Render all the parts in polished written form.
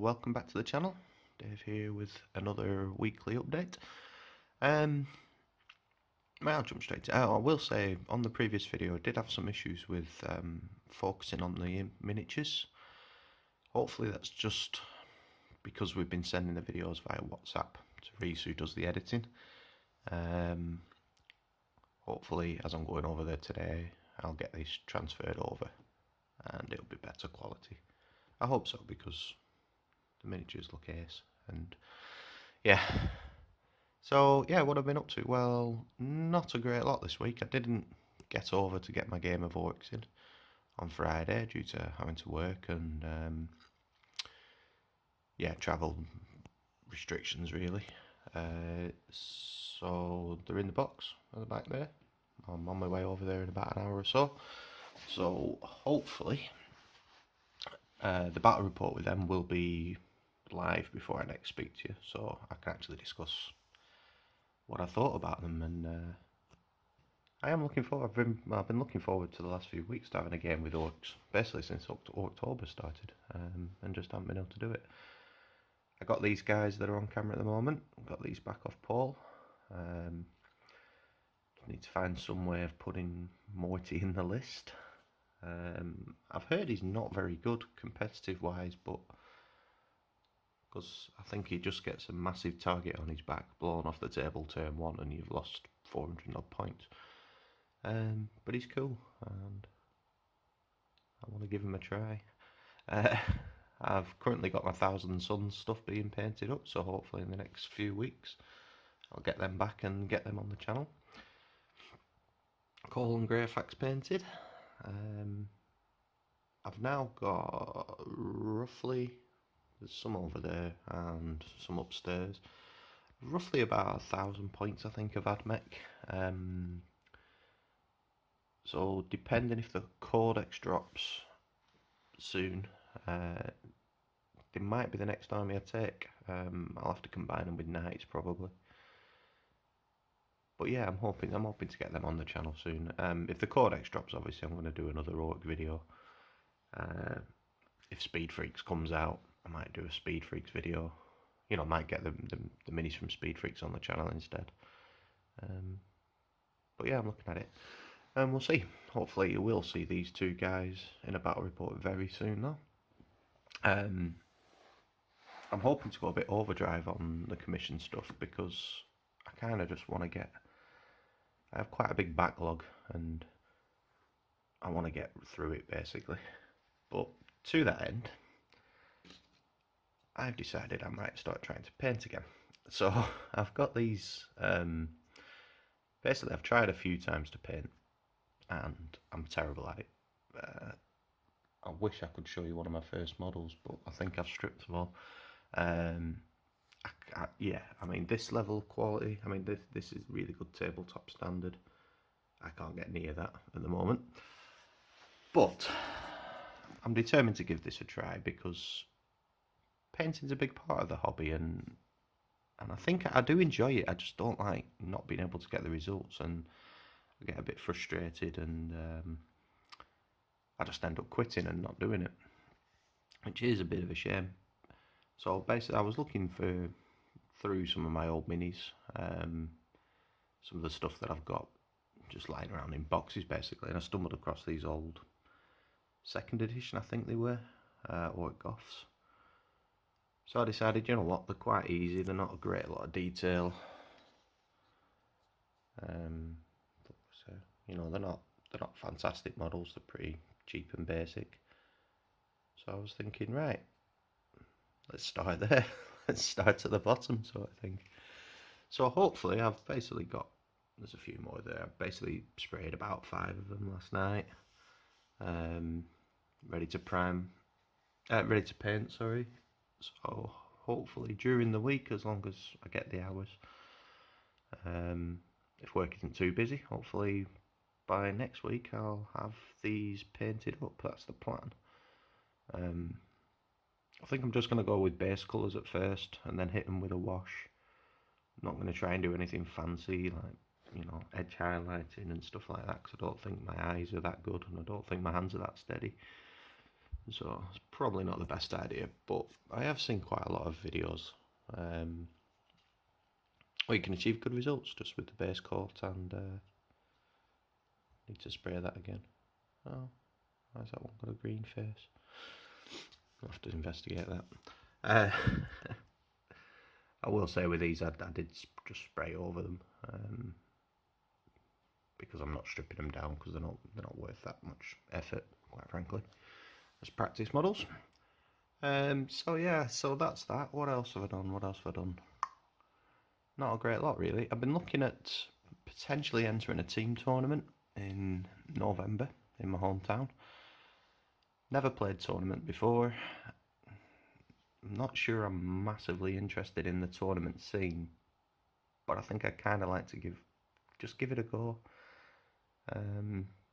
welcome back to the channel. Dave here with another weekly update. I'll jump straight to it. I will say on the previous video I did have some issues with focusing on the miniatures. Hopefully that's just because we've been sending the videos via WhatsApp to Reese, who does the editing. Hopefully as I'm going over there today I'll get these transferred over and it'll be better quality. I hope so, because the miniatures look ace. And yeah, so yeah, what I've been up to, well, not a great lot this week. I didn't get over to get my game of Orcs in on Friday due to having to work and yeah, travel restrictions really. So they're in the box at the back there. I'm on my way over there in about an hour or so. So hopefully the battle report with them will be live before I next speak to you, so I can actually discuss what I thought about them. And I am looking forward. I've been looking forward to the last few weeks to having a game with Orcs, basically since October started, and just haven't been able to do it. I got these guys that are on camera at the moment. I've got these back off Paul. Need to find some way of putting Morty in the list. I've heard he's not very good competitive wise, but because I think he just gets a massive target on his back blown off the table turn one and you've lost 400 odd points. But he's cool and I want to give him a try. I've currently got my Thousand Suns stuff being painted up, so hopefully in the next few weeks I'll get them back and get them on the channel. Coal and Greyfax painted. I've now got roughly, there's some over there and some upstairs, roughly about 1,000 points I think of AdMech. So depending if the Codex drops soon, they might be the next army I take. I'll have to combine them with Knights probably. But yeah, I'm hoping to get them on the channel soon. If the Codex drops, obviously I'm going to do another Orc video. If Speed Freaks comes out, I might do a Speed Freaks video. You know, I might get the minis from Speed Freaks on the channel instead. But yeah, I'm looking at it. And we'll see. Hopefully you will see these two guys in a battle report very soon though. I'm hoping to go a bit overdrive on the commission stuff because I kind of just want to get... I have quite a big backlog and I want to get through it basically. But to that end, I've decided I might start trying to paint again. So I've got these, basically I've tried a few times to paint and I'm terrible at it. I wish I could show you one of my first models, but I think I've stripped them all. Yeah, I mean this level of quality, I mean this is really good tabletop standard. I can't get near that at the moment, but I'm determined to give this a try because painting's a big part of the hobby, and I think I do enjoy it. I just don't like not being able to get the results, and I get a bit frustrated, and I just end up quitting and not doing it, which is a bit of a shame. So basically I was looking through some of my old minis, some of the stuff that I've got just lying around in boxes basically, and I stumbled across these old 2nd edition, I think they were, Orc Goths. So I decided, you know what, they're quite easy, they're not a great lot of detail. So, you know, they're not fantastic models, they're pretty cheap and basic. So I was thinking, right, let's start there. Let's start at the bottom sort of thing. So hopefully I've basically got, there's a few more there. I've basically sprayed about 5 of them last night. Ready to paint, sorry. So hopefully during the week, as long as I get the hours, if work isn't too busy, hopefully by next week I'll have these painted up. That's the plan. I think I'm just going to go with base colours at first and then hit them with a wash. I'm not going to try and do anything fancy like, you know, edge highlighting and stuff like that, because I don't think my eyes are that good and I don't think my hands are that steady. so it's probably not the best idea, but I have seen quite a lot of videos where you can achieve good results just with the base coat, and need to spray that again. Oh, why has that one got a green face? I'll have to investigate that. I will say with these, I did just spray over them because I'm not stripping them down, because they're not worth that much effort, quite frankly, as practice models. So yeah, so that's that. What else have I done? Not a great lot, really. I've been looking at potentially entering a team tournament in November in my hometown. Never played tournament before. I'm not sure I'm massively interested in the tournament scene, but I think I'd kind of like to just give it a go.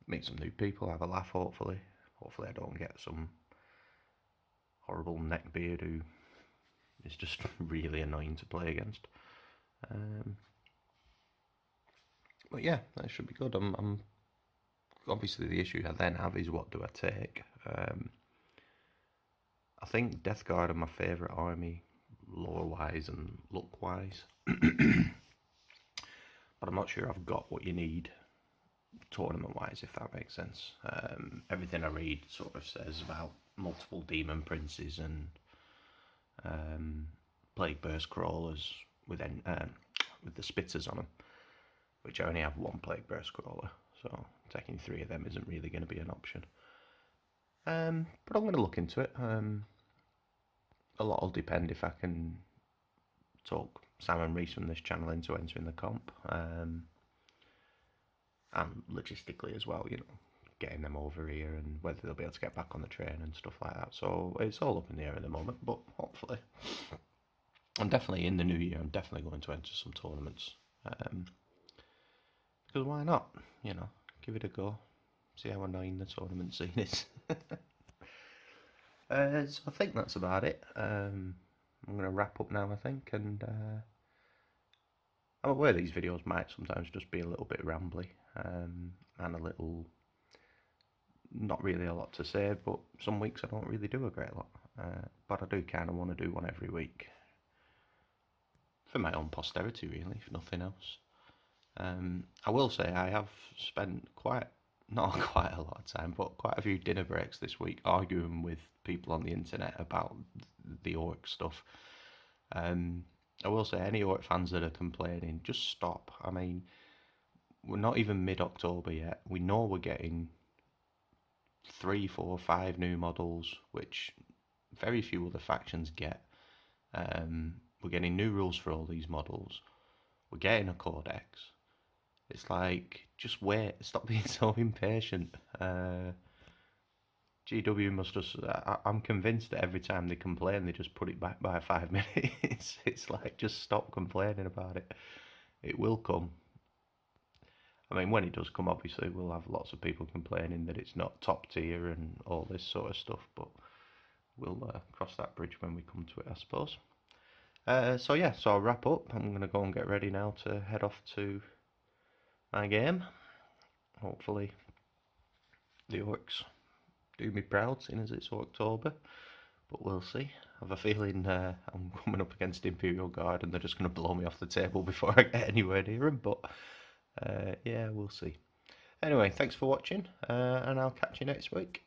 Meet some new people, have a laugh, hopefully. Hopefully I don't get some horrible neckbeard who is just really annoying to play against. But yeah, that should be good. I'm obviously, the issue I then have is, what do I take? I think Death Guard are my favourite army, lore-wise and look-wise. But I'm not sure I've got what you need tournament-wise, if that makes sense. Everything I read sort of says about multiple demon princes and plague burst crawlers with the spitters on them, which I only have one plague burst crawler, so taking 3 of them isn't really going to be an option. But I'm going to look into it. A lot will depend if I can talk Sam and Reese from this channel into entering the comp, and logistically as well, you know, getting them over here and whether they'll be able to get back on the train and stuff like that. So it's all up in the air at the moment, but hopefully. I'm definitely, in the new year, I'm definitely going to enter some tournaments, because why not, you know, give it a go, see how annoying the tournament scene is. So I think that's about it. I'm going to wrap up now, I think, and I'm aware these videos might sometimes just be a little bit rambly, and a little, not really a lot to say, but some weeks I don't really do a great lot, but I do kind of want to do one every week, for my own posterity really, if nothing else. I will say I have spent not quite a lot of time, but quite a few dinner breaks this week arguing with people on the internet about the Orc stuff. I will say, any Orc fans that are complaining, just stop. I mean, we're not even mid-October yet. We know we're getting 3, 4, 5 new models, which very few other factions get. We're getting new rules for all these models. We're getting a codex. It's like, just wait. Stop being so impatient. GW must just... I'm convinced that every time they complain, they just put it back by 5 minutes. It's like, just stop complaining about it. It will come. I mean, when it does come, obviously, we'll have lots of people complaining that it's not top tier and all this sort of stuff, but we'll cross that bridge when we come to it, I suppose. So yeah, so I'll wrap up. I'm going to go and get ready now to head off to my game. Hopefully the Orcs do me proud, seeing as it's October, but we'll see. I have a feeling I'm coming up against Imperial Guard and they're just going to blow me off the table before I get anywhere near them, but yeah, we'll see. Anyway, thanks for watching, and I'll catch you next week.